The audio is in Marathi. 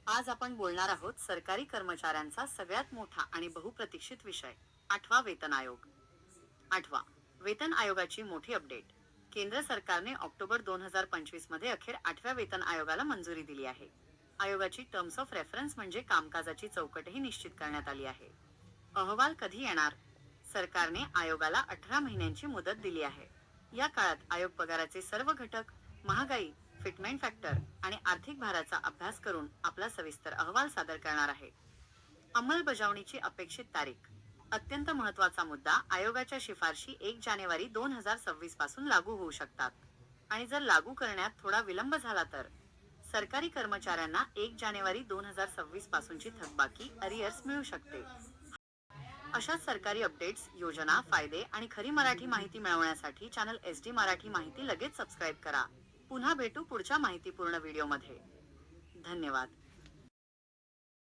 आज आपण बोलणार आहोत सरकारी कर्मचाऱ्यांचा सगळ्यात मोठा आणि बहुप्रतीक्षित विषय, आठवा वेतन आयोग. आठवा वेतन आयोगाची मोठी अपडेट. केंद्र सरकारने ऑक्टोबर 2025 मध्ये अखेर आठव्या वेतन आयोगाला मंजुरी दिली आहे. आयोगाची टर्म्स ऑफ रेफरन्स म्हणजे कामकाजाची चौकटही निश्चित करण्यात आली आहे. अहवाल कधी येणार? सरकारने आयोगाला 18 महिन्यांची मुदत दिली आहे. या काळात आयोग पगाराचे सर्व घटक, महागाई, फिटमेंट फॅक्टर आणि आर्थिक भाराचा अभ्यास करून आपला सविस्तर अहवाल सादर करणार आहे. अंमलबजावणीची अपेक्षित तारीख. अत्यंत महत्त्वाचा मुद्दा, आयोगाच्या शिफारशी 1 जानेवारी 2026 पासून लागू होऊ शकतात. आणि जर लागू करण्यात थोडा विलंब झाला तर सरकारी कर्मचाऱ्यांना 1 जानेवारी 2026 पासूनची थकबाकी अरियर्स मिळू शकते. अशाच सरकारी अपडेट्स, योजना, फायदे आणि खरी मराठी माहिती मिळवण्यासाठी चॅनल SD मराठी माहिती लगेच सबस्क्राईब करा. पुन्हा भेटू पुढच्या माहितीपूर्ण व्हिडिओमध्ये. धन्यवाद.